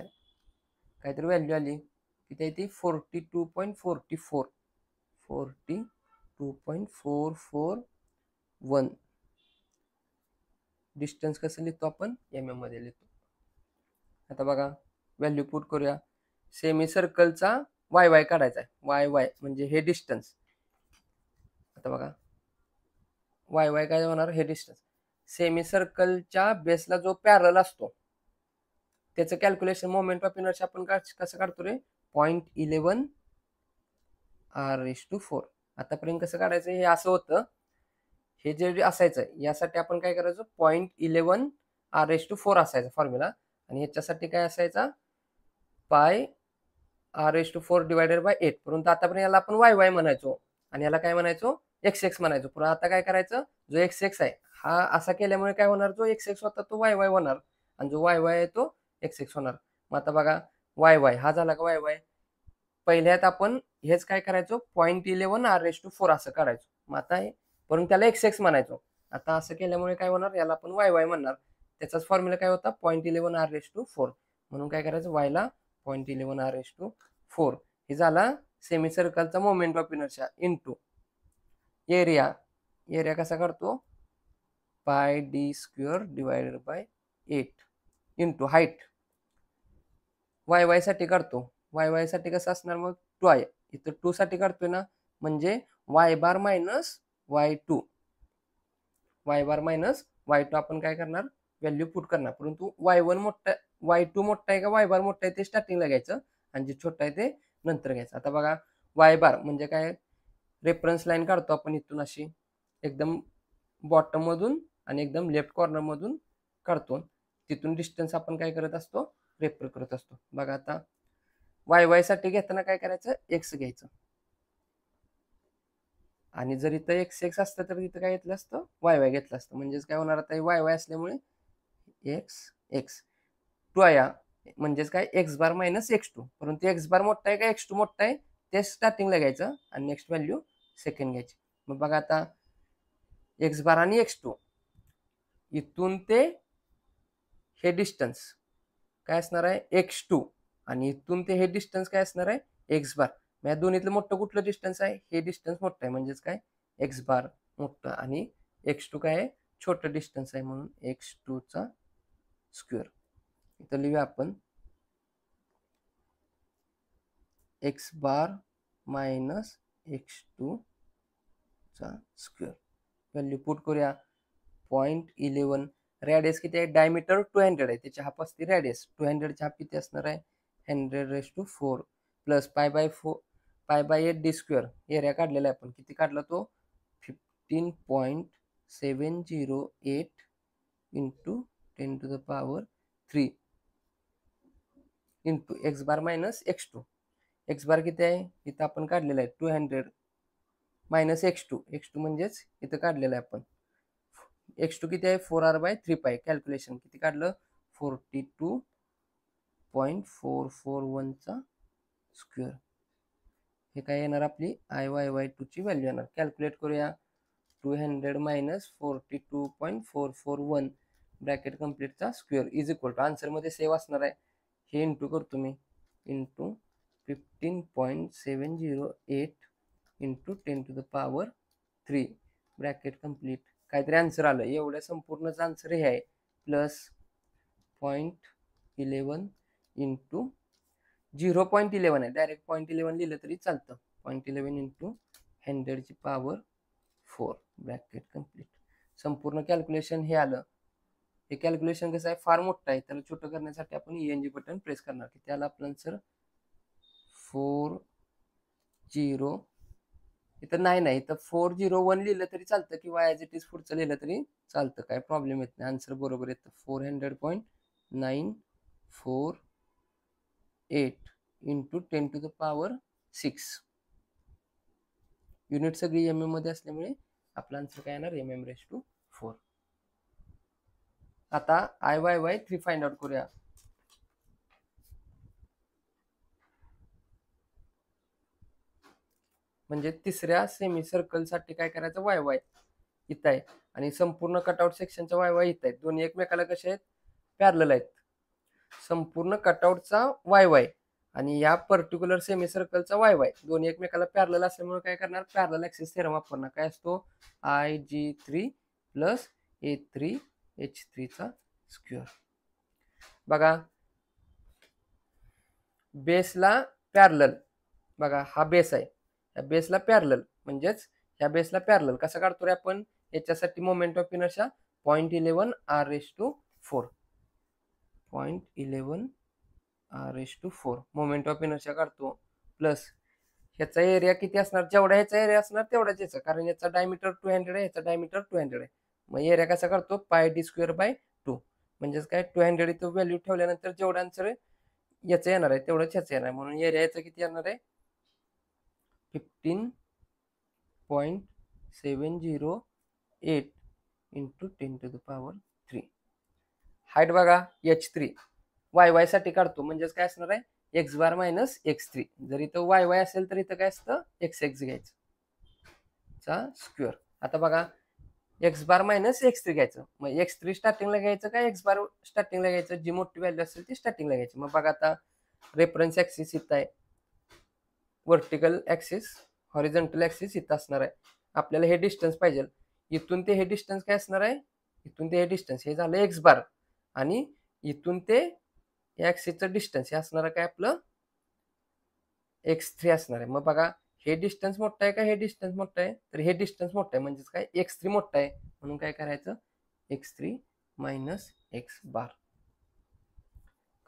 Speaker 1: काहीतरी व्हॅल्यू आली, किती आहे ती, 42.44. 42.441. डिस्टन्स कसं लिहितो आपण, mm मध्ये लिहितो. आता बघा, व्हॅल्यू पुट करूया. सेमी सर्कलचा वाय वाय काढायचा आहे, वाय वाय म्हणजे हे डिस्टन्स. आता बघा, वाय वाय काय होणार, हे डिस्टन्स. सेमी सर्कलच्या बेसला जो पॅरल असतो त्याचं कॅल्क्युलेशन मोमेंट ऑफ इनर्शिया आपण कसं काढतो रे, 0.11 r/4. आतापर्यंत कसं काढायचं, हे असं होतं, हे जे असायचं यासाठी आपण काय करायचो, 0.11 r/4 असायचा फॉर्म्युला. आणि ह्याच्यासाठी काय असायचा, पाय r/4 डिवायडेड बाय 8. परंतु आतापर्यंत याला आपण वाय वाय म्हणायचो आणि याला काय म्हणायचो, एक्स म्हणायचो. पण आता काय करायचं, जो एक्स आहे हा असा केल्यामुळे काय होणार, जो एक्स होता तो वाय वाय होणार आणि जो वाय वाय आहे तो एक्स होणार. मग आता बघा, वाय वाय हा झाला का वाय वाय. पहिल्यात आपण हेच काय करायचो, 0.11 r/4 असं काढायचो. मग आता हे, परंतु त्याला एक्स म्हणायचो. आता असं केल्यामुळे काय होणार, याला आपण वाय वाय म्हणणार. त्याचाच फॉर्म्युला काय होता, 0.11 r/4. म्हणून काय करायचं, वायला 0.11 r/4. हे झाला सेमी सर्कलचा moment of inertia into area. Area कसा काढतो, pi D square divided by 8 into height. Y Y साठी काढतो, वाय वाय साठी कसं असणार मग, 2i इथं 2 साठी काढतोय ना, म्हणजे वाय बार मायनस y2 आपण काय करणार, व्हॅल्यू पुट करणार. परंतु y1 मोठा, y2 मोठा आहे का y बार मोठा आहे ते स्टार्टिंगला घ्यायचं आणि जे छोटं आहे ते नंतर घ्यायचं. आता बघा y बार म्हणजे काय, रेफरन्स लाईन काढतो आपण इथून अशी एकदम बॉटम मधून आणि एकदम लेफ्ट कॉर्नर मधून काढतो. तिथून डिस्टन्स आपण काय करत असतो, रेफर करत असतो. बघा आता वाय साठी घेताना काय करायचं, एक्स घ्यायचं आणि जर इथं एक्स एक्स असतं तर इथं काय घेतलं असतं, वाय घेतलं असतं. म्हणजेच काय होणार, आता वाय असल्यामुळे एक्स एक्स 2 आहे, म्हणजेच काय एक्स बार मायनस x2. परंतु एक्स बार मोठा आहे का x2 मोठा आहे ते स्टार्टिंगला घ्यायचं आणि नेक्स्ट व्हॅल्यू सेकंड घ्यायची. मग बघा आता एक्स बार आणि x2 इथून ते हे डिस्टन्स काय असणार आहे, x2 आणि इथून ते हे डिस्टन्स काय असणार आहे, एक्स बार. या दोन्हीतलं मोठं कुठलं डिस्टन्स आहे, हे डिस्टन्स मोठं आहे म्हणजेच काय एक्स बार मोठं आणि x2 काय आहे, छोटं डिस्टन्स आहे म्हणून x2 चा स्क्वेअर. इथं लिहूया आपण एक्स बार मायनस x2 चा स्क्वेअर. व्हॅल्यू पुट करूया 0.11. रॅडियस किती आहे, डायमीटर 200 आहे, त्याची हाफ असते रॅडियस. 200 ची हाफ किती असणार आहे, 100⁴ प्लस π/8 d स्क्वेअर. एरिया काढलेला आहे आपण, किती काढला तो 15.708 into 10⁻³ into X bar minus x2. X bar किती आहे, इथं आपण काढलेला आहे 200 मायनस x2 म्हणजेच इथं काढलेलं आहे आपण. x2 किती आहे, 4r/3π. कॅल्क्युलेशन किती काढलं, 42.441 चा स्क्वेअर. हे काय येणार, आपली Iyy2 ची व्हॅल्यू येणार. कॅल्क्युलेट करूया, 200 मायनस 42.441 ब्रॅकेट कम्प्लीटचा square is equal to, answer मध्ये सेव्ह असणार आहे, हे इंटू करतो मी, इंटू 15.708 इंटू 10⁻³ ब्रॅकेट कम्प्लीट. काहीतरी आन्सर आलं, एवढ्या संपूर्णच आन्सर हे आहे, प्लस 0.11 इंटू 0.11 आहे, डायरेक्ट 0.11 लिहिलं तरी चालतं. 0.11 इंटू 100⁴ ब्रॅकेट कम्प्लीट. संपूर्ण कॅल्क्युलेशन हे आलं. हे कॅल्क्युलेशन कसं आहे, फार मोठं आहे, त्याला छोटं करण्यासाठी आपण ENG बटन प्रेस करणार. की त्याला आपलं आन्सर 40, इथं नाही इथं 401 लिहिलं तरी चालतं किंवा ॲज इट इज पुढचं लिहिलं तरी चालतं, काय प्रॉब्लेम येत नाही, आन्सर बरोबर येतं. 400.948 इंटू 10⁻6. युनिट सगळी MM मध्ये असल्यामुळे आपला आन्सर काय येणार, mm⁴. आता Iyy3 फाइंड आउट करूया. म्हणजे तिसऱ्या सेमी सर्कल साठी काय करायचं, वाय इथं आहे आणि संपूर्ण कटआउट सेक्शनचा वाय इथं आहे. दोन्ही एकमेकाला कसे आहेत, पॅरलल आहेत. संपूर्ण कटआउटचा वाय आणि या पर्टिक्युलर सेमी सर्कलचा वाय दोन्ही एकमेकाला पॅरलल असल्यामुळे काय करणार, पॅरलल ऍक्सिस थेरम वापरणार. काय असतो, IG3 प्लस A3H3 चा स्क्वेअर. बघा बेसला पॅरलल, बघा हा बेस आहे, या बेसला पॅरलल म्हणजेच या बेसला पॅरलल कसं काढतो रे आपण, याच्यासाठी moment of inertia 0.11 r⁴. 0.11 r⁴ moment of inertia काढतो. प्लस ह्याचा एरिया किती असणार, जेवढा ह्याचा एरिया असणार तेवढाच याचा, कारण याचा डायमीटर 200 आहे, याचा डायमीटर 200 आहे. मग एरिया कसा काढतो, πd²/2. म्हणजेच काय 200 इथं व्हॅल्यू ठेवल्यानंतर जेवढा आन्सर याचं येणार आहे तेवढंच ह्याचं येणार आहे. म्हणून एरिया याचा किती येणार आहे, 15.708 इंटू 10⁻3. हाईट बघा h3 वाय साठी काढतो, म्हणजेच काय असणार आहे, एक्स बार मायनस x3. जर इथं वाय असेल तर इथं काय असतं, x घ्यायचं चा स्क्वेअर. आता बघा एक्स बार मायनस x3 घ्यायचं, मग x3 स्टार्टिंगला घ्यायचं का एक्स बार स्टार्टिंगला घ्यायचं, जी मोठी व्हॅल्यू असेल ती स्टार्टिंगला घ्यायची. मग बघा आता रेफरन्स ऍक्सिस इथं आहे, व्हर्टिकल ऍक्सिस, हॉरिझॉन्टल ऍक्सिस इथं असणार आहे. आपल्याला हे डिस्टन्स पाहिजे, इथून ते हे डिस्टन्स काय असणार आहे, इथून ते हे डिस्टन्स हे झालं एक्स बार आणि इथून ते ऍक्सिसचं डिस्टन्स हे असणार काय आपलं x3 असणार आहे. मग बघा हे डिस्टन्स मोठं आहे का हे डिस्टन्स मोठं आहे, तर हे डिस्टन्स मोठं आहे म्हणजेच काय x3 मोठं आहे, म्हणून काय करायचं x3 मायनस एक्स बार.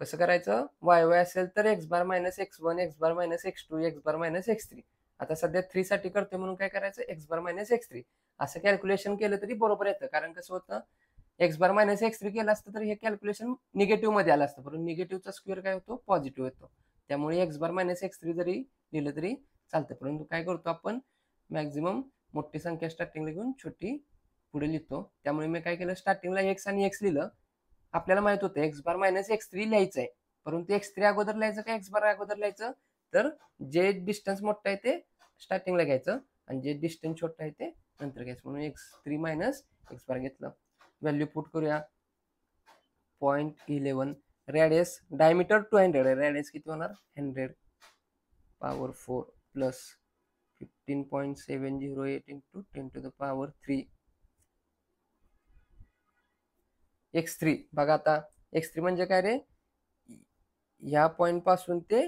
Speaker 1: कसं करायचं, वाय वाय असेल तर x bar minus x1 x bar minus x2 X bar minus x3. आता सध्या 3 साठी करतोय म्हणून काय करायचं एक्स बार मायनस x3 असं कॅल्क्युलेशन केलं तरी बरोबर येतं. कारण कसं होतं एक्स बार मायनस x3 केलं असतं तर हे कॅल्क्युलेशन निगेटिव्ह मध्ये आलं असतं, परंतु निगेटिव्हचा स्क्वेअर काय होतो पॉझिटिव्ह येतो. त्यामुळे एक्स बार मायनस x3 जरी लिहिलं तरी चालतं. परंतु काय करतो आपण मॅक्झिमम मोठी संख्या स्टार्टिंगला घेऊन छोटी पुढे लिहितो. त्यामुळे मी काय केलं स्टार्टिंगला x आणि x लिहिलं. आपल्याला माहित होतं एक्स बार मायनस x3 लिहायचं आहे, परंतु x3 अगोदर लिहायचं का एक्स बार अगोदर लिहायचं, तर जे डिस्टन्स मोठं आहे ते स्टार्टिंगला घ्यायचं आणि जे डिस्टन्स छोटं आहे ते नंतर घ्यायचं. म्हणून x3 मायनस एक्स बार घेतलं. व्हॅल्यू पुट करूया 0.11. रेडियस डायमीटर 200 आहे, रेडियस किती होणार 100 power 4 plus 15.708 into 10 to the power 3 x3. बघा आता x3 म्हणजे काय रे, ह्या पॉइंट पासून ते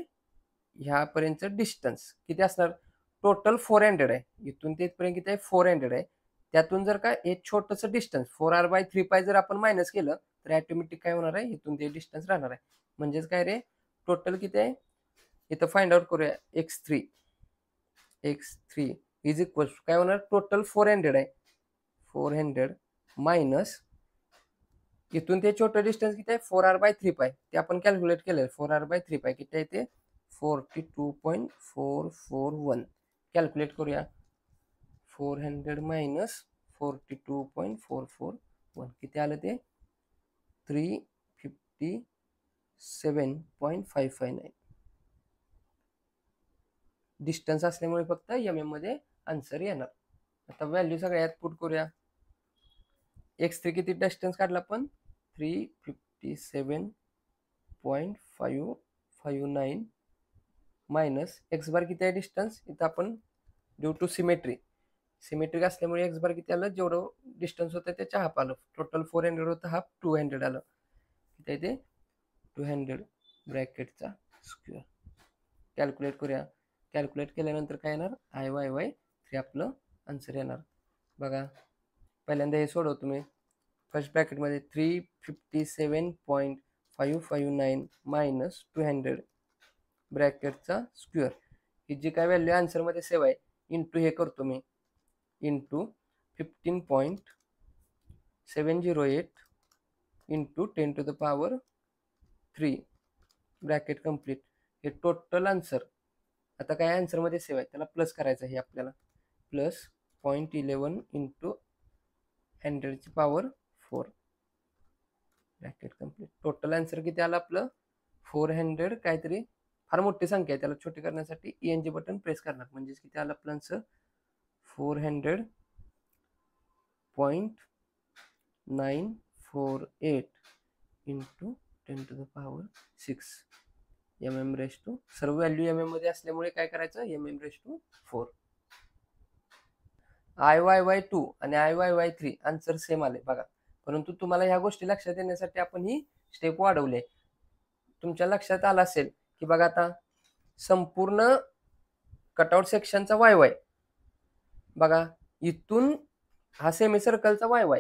Speaker 1: ह्यापर्यंत डिस्टन्स किती असणार, टोटल 400 आहे. इथून ते इथपर्यंत किती आहे 400 आहे. त्यातून जर का एक छोटंसं डिस्टन्स 4r/3π जर आपण मायनस केलं तर ऑटोमॅटिक काय होणार आहे, इथून ते डिस्टन्स राहणार आहे. म्हणजेच काय रे, टोटल किती आहे इथं फाइंड आउट करूया. x3 इज इक्वल काय होणार, टोटल 400 आहे, 400 मायनस इथून ते छोटं डिस्टन्स किती आहे 4r/3π ते आपण कॅल्क्युलेट केलं. 4r/3π किती आहे ते 42.441. कॅल्क्युलेट करूया. 400 मायनस 42.441 किती आलं ते 357.559. डिस्टन्स असल्यामुळे फक्त mm मध्ये आन्सर येणार. आता व्हॅल्यू सगळ्यात पुट करूया. x3 किती डिस्टन्स काढला आपण 357.559 मायनस एक्स बार किती आहे डिस्टन्स, इथं आपण ड्यू टू सिमेट्रिक असल्यामुळे एक्स बार किती आलं, जेवढं डिस्टन्स होतं त्याच्या हाफ आलं. टोटल 400 होतं, हाफ 200 आलं. किती आहे ते 200 ब्रॅकेटचा स्क्वेअर. कॅल्क्युलेट करूया. कॅल्क्युलेट केल्यानंतर काय येणार IYY3 आपलं आन्सर येणार. बघा पहिल्यांदा हे सोडवतो मी. फर्स्ट ब्रॅकेटमध्ये 357.559 मायनस 200 ब्रॅकेटचा स्क्वेअर. ही जी काय व्हॅल्यू आन्सरमध्ये सेव्ह आहे इंटू हे करतो मी into 15.708 into 10 to the power 3 bracket complete. हे टोटल आन्सर आता काय आन्सरमध्ये सेव्ह आहे त्याला प्लस करायचं आहे आपल्याला. प्लस 0.11 इंटू 100ची power 4 bracket complete. Total answer किती आलं आपलं 400 काहीतरी, फार मोठी संख्या आहे त्याला छोटी करण्यासाठी ENG बटन प्रेस करणार. म्हणजेच किती आलं आपलं answer 400.948 into 10 to the power 6 mm². सर्व व्हॅल्यू mm मध्ये असल्यामुळे काय करायचं mm²4. IYY2 आणि IYY3 आन्सर सेम आले बघा. परंतु तुम्हाला ह्या गोष्टी लक्षात येण्यासाठी आपण ही स्टेप वाढवले. तुमच्या लक्षात आलं असेल की बघा आता संपूर्ण कटआउट सेक्शनचा YY बघा, इथून हा सेमी सर्कलचा YY,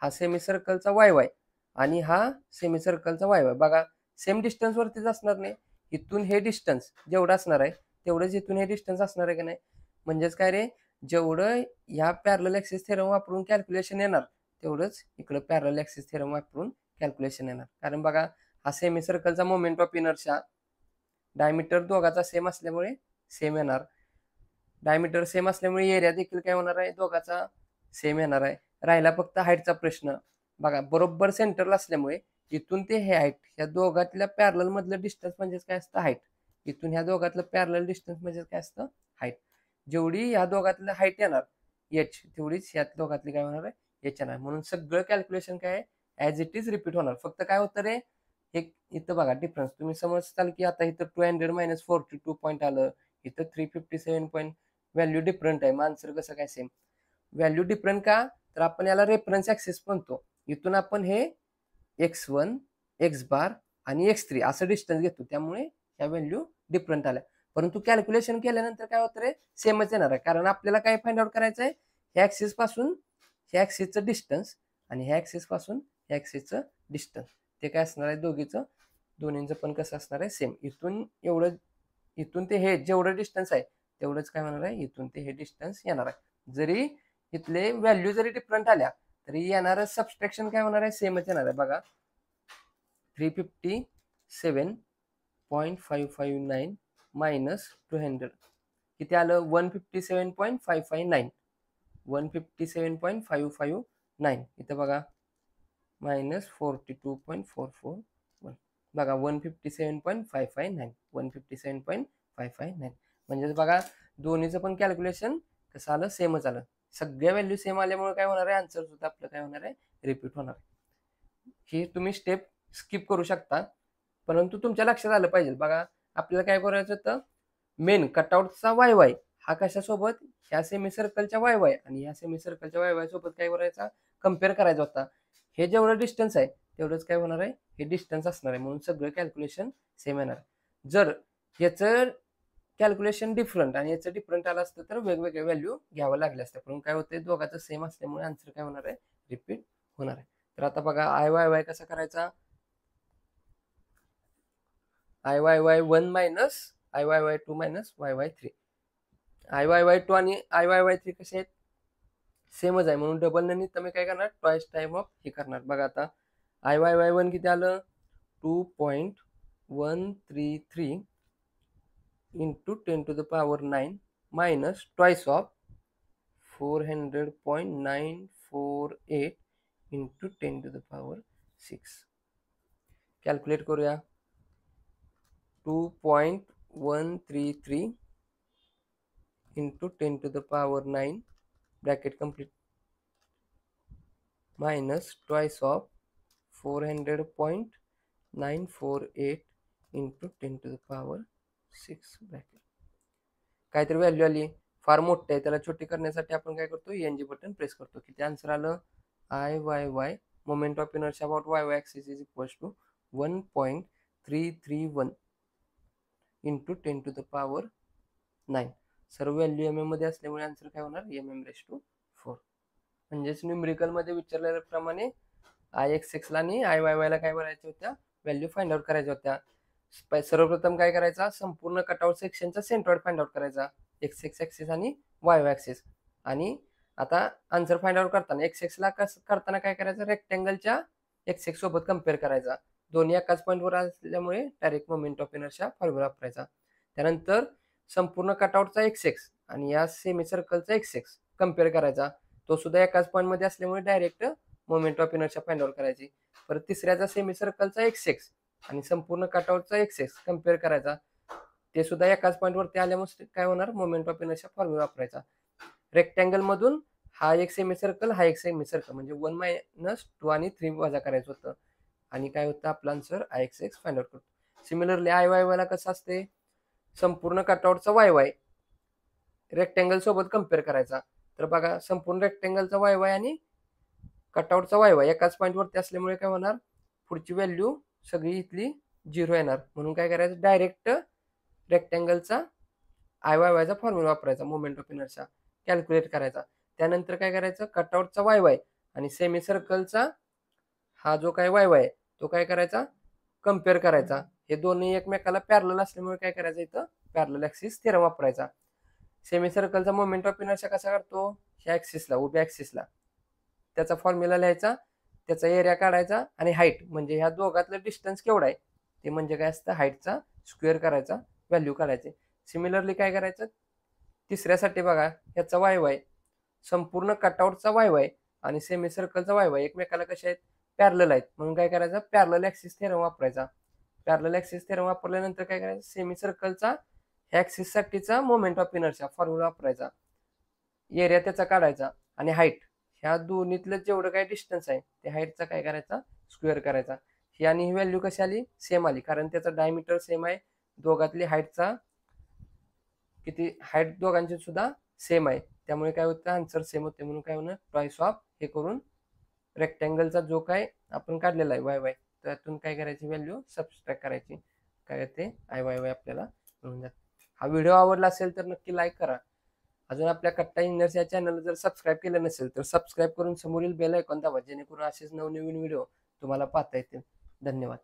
Speaker 1: हा सेमी सर्कलचा YY आणि हा सेमी सर्कलचा YY बघा सेम डिस्टन्स वरतीच असणार नाही. इथून हे डिस्टन्स जेवढं असणार आहे तेवढंच इथून हे डिस्टन्स असणार आहे का नाही. म्हणजेच काय रे, जेवढं ह्या पॅरलल ऍक्सिस थेरम वापरून कॅल्क्युलेशन येणार तेवढंच इकडं पॅरलल ऍक्सिस थेरम वापरून कॅल्क्युलेशन येणार. कारण बघा हा सेमी सर्कलचा मोमेंट ऑफ इनर्शिया डायमीटर दोघाचा सेम असल्यामुळे सेम येणार. डायमीटर सेम असल्यामुळे एरिया देखील काय होणार आहे दोघाचा सेम येणार आहे. राहिला फक्त हाईटचा प्रश्न. बघा बरोबर सेंटरला असल्यामुळे इथून ते हे हाईट ह्या दोघातल्या पॅरलल मधलं डिस्टन्स म्हणजेच काय असतं हाईट. इथून ह्या दोघातलं पॅरलल डिस्टन्स म्हणजे काय असतं हाईट. जेवढी ह्या दोघातलं हाईट येणार h तेवढीच ह्या दोघातली काय होणार आहे h येणार. म्हणून सगळं कॅल्क्युलेशन काय आहे ॲज इट इज रिपीट होणार. फक्त काय होतं रे, हे इथं बघा डिफरन्स तुम्ही समजताल की आता इथं 200 मायनस 42 पॉईंट आलं, इथं 357 पॉईंट व्हॅल्यू डिफरंट आहे. मग आन्सर कसं काय सेम. व्हॅल्यू डिफरंट का, तर आपण याला रेफरन्स ऍक्सिस म्हणतो. इथून आपण हे x1 x बार आणि x3 असं डिस्टन्स घेतो, त्यामुळे ह्या व्हॅल्यू डिफरंट आल्या, परंतु कॅल्क्युलेशन केल्यानंतर काय होतं रे, सेमच येणार आहे. कारण आपल्याला काय फाइंड आउट करायचं आहे, ह्या ॲक्सिस पासून ह्या ॲक्सिसचं डिस्टन्स आणि ह्या ॲक्सिस पासून ह्या ॲक्सिसचं डिस्टन्स, ते काय असणार आहे दोन्हींचं पण कसं असणार आहे, सेम. इथून ते हे जेवढं डिस्टन्स आहे तेवढंच काय होणार आहे, इथून ते हे डिस्टन्स येणार आहे. जरी इथले व्हॅल्यू जरी डिफरंट आल्या तरी येणारं सबस्ट्रॅक्शन काय होणार आहे, सेमच येणार आहे. बघा 357.559 मायनस 200 किती आलं, 157.559. 157.559 इथं बघा मायनस 42.441. बघा 157.559 157.559 म्हणजे बघा दोन्हीचं पण कॅल्क्युलेशन कसं आलं, सेमच आलं. सगळ्या व्हॅल्यू सेम आल्यामुळे काय होणार आहे, आन्सर सुद्धा आपलं काय होणार आहे, रिपीट होणार आहे. ही तुम्ही स्टेप स्किप करू शकता, परंतु तुमच्या लक्षात आलं पाहिजे. बघा आपल्याला काय करायचं होतं, मेन कटआउटचा वाय वाय हा कशासोबत, ह्या सेमी सर्कलच्या वाय वाय आणि ह्या सेमी सर्कलच्या वाय वाय सोबत काय करायचा, कम्पेअर करायचा होता. हे जेवढं डिस्टन्स आहे तेवढंच काय होणार आहे, हे डिस्टन्स असणार आहे, म्हणून सगळं कॅल्क्युलेशन सेम येणार. जर याचं कॅल्क्युलेशन डिफरंट आणि याचं डिफरंट आलं असतं तर वेगवेगळे व्हॅल्यू घ्यावं लागले असतं, पण काय होते दोघांचं सेम असल्यामुळे आन्सर काय होणार आहे, रिपीट होणार आहे. तर आता बघा आय वाय वाय कसा करायचा, I Y Y 1 minus I Y Y 2 minus Y Y 3. I Y Y 2 आणि आय वाय वाय 3 कसे आहेत, सेमच आहे, म्हणून डबल न तर मी काय करणार, ट्वाइस टाइम ऑफ हे करणार. बघा आता आय वाय वाय 1 किती आलं, 2.133 into 10⁻9 minus twice of 400.948 into 10⁻6. Calculate करूया. 2.133 into 10⁻9 bracket complete minus twice of 400.948 into 10⁻6 bracket. काहीतरी व्हॅल्यू आली, फार मोठे आहे, त्याला छोटी करण्यासाठी आपण काय करतो, एनजी बटन प्रेस करतो. किती आन्सर आलं, I Y Y moment of inertia about Y Y axis is equals to 1.331 into 10⁻9. सर्व व्हॅल्यू एम एम मध्ये असल्यामुळे आन्सर काय होणार, mm⁴. म्हणजेच न्यूमरिकल मध्ये विचारल्याप्रमाणे आय एक्स एक्सला आणि आय वाय वायला काय करायच्या होत्या, व्हॅल्यू फाइंड आउट करायच्या होत्या. सर्वप्रथम काय करायचा, संपूर्ण कटआउट सेक्शनचा सेंट्रॉइड फाइंड आउट करायचा, एक्स एक्स ॲक्सिस आणि वाय वाय ॲक्सिस. आणि आता आन्सर फाइंड आउट करताना एक्स एक्सला करताना काय करायचं, रेक्टँगलच्या एक्स एक्स सोबत कम्पेअर करायचा. दोन्ही एकाच पॉईंटवर असल्यामुळे direct moment of inertia formula वापरायचा. त्यानंतर संपूर्ण कटआउटचा एक्स एक्स आणि या सेमी सर्कलचा एक्स एक्स कम्पेअर करायचा, तो सुद्धा एकाच पॉईंटमध्ये असल्यामुळे direct moment of inertia find out करायची. परत तिसऱ्याचा सेमी सर्कलचा एक्स एक्स आणि संपूर्ण कटआउटचा एक्स एक्स कम्पेअर करायचा, ते सुद्धा एकाच पॉईंटवरती आल्यामुळे काय होणार, मोमेंट ऑफ इनर्शिया फॉर्म्युला वापरायचा. रेक्टँगल मधून हा एक सेमी सर्कल हा एक सेमी सर्कल म्हणजे 1 मायनस 2 आणि 3 वजा करायचं होतं, आणि काय होतं आपला answer I x x find out करतो. सिमिलरली आय वाय वायला कसं असते, संपूर्ण कटआउटचा वाय वाय रेक्टँगल सोबत कम्पेअर करायचा. तर बघा संपूर्ण रेक्टँगलचा वाय वाय आणि कटआउटचा वाय वाय एकाच पॉईंटवरती असल्यामुळे काय होणार, पुढची व्हॅल्यू सगळी इथली 0 येणार, म्हणून काय करायचं, डायरेक्ट रेक्टँगलचा आय वाय वायचा फॉर्म्युला वापरायचा, मोमेंट ऑफ इनर्शिया कॅल्क्युलेट करायचा. त्यानंतर काय करायचं, कटआउटचा वाय वाय आणि सेमी सर्कलचा हा जो काय वाय वाय तो काय करायचा, कम्पेअर करायचा. हे दोन्ही एकमेकाला पॅरलल असल्यामुळे काय करायचं, इथं पॅरलल ॲक्सिस थेरम वापरायचा. सेमी सर्कलचा मोमेंट ऑफ इनर्शिया कसा करतो, ह्या ॲक्सिसला, उभ्या ॲक्सिसला, त्याचा फॉर्म्युला लिहायचा, त्याचा एरिया काढायचा आणि हाईट म्हणजे ह्या दोघातलं डिस्टन्स केवढा आहे ते म्हणजे काय असतं, हाईटचा स्क्वेअर करायचा, व्हॅल्यू काढायचे. सिमिलरली काय करायचं, तिसऱ्यासाठी बघा ह्याचा वाय वाय, संपूर्ण कटआउटचा वाय वाय आणि सेमी सर्कलचा वाय वाय एकमेकाला कसे आहेत, पॅरलल आहेत, म्हणून काय करायचं, पॅरलल ॲक्सिस थेरम वापरायचा. पॅरलल ॲक्सिस थेरम वापरल्यानंतर काय करायचं, सेमी सर्कलचा ॲक्सिस साठीचा मोमेंट ऑफ इनर्शिया फॉर्म्युला वापरायचा, एरिया त्याचा काढायचा आणि हाईट, ह्या दोन्हीतलं जेवढं काय डिस्टन्स आहे ते हाईटचा काय करायचा, स्क्वेअर करायचा. ही आणि ही व्हॅल्यू कशी आली, सेम आली, कारण त्याचा डायमीटर सेम आहे, दोघातली हाईटचा किती हाईट दोघांची सुद्धा सेम आहे, त्यामुळे काय होतं, आन्सर सेम होते, म्हणून काय होणार, ट्वाइस ऑफ हे करून रेक्टँगलचा जो काय आपण काढलेला आहे वाय वाय त्यातून काय करायची, व्हॅल्यू सबस्ट्रॅक्ट करायची, काय येते आय वाय वाय आपल्याला मिळून जातं. हा व्हिडिओ आवडला असेल तर नक्की लाईक करा. अजून आपल्या कट्टा इंजिनियर्स या चॅनलला जर सबस्क्राईब केलं नसेल तर सबस्क्राईब करून समोरील बेल आयकॉन दाबा, जेणेकरून असेच नवनवीन व्हिडिओ तुम्हाला पाहता येतील. धन्यवाद.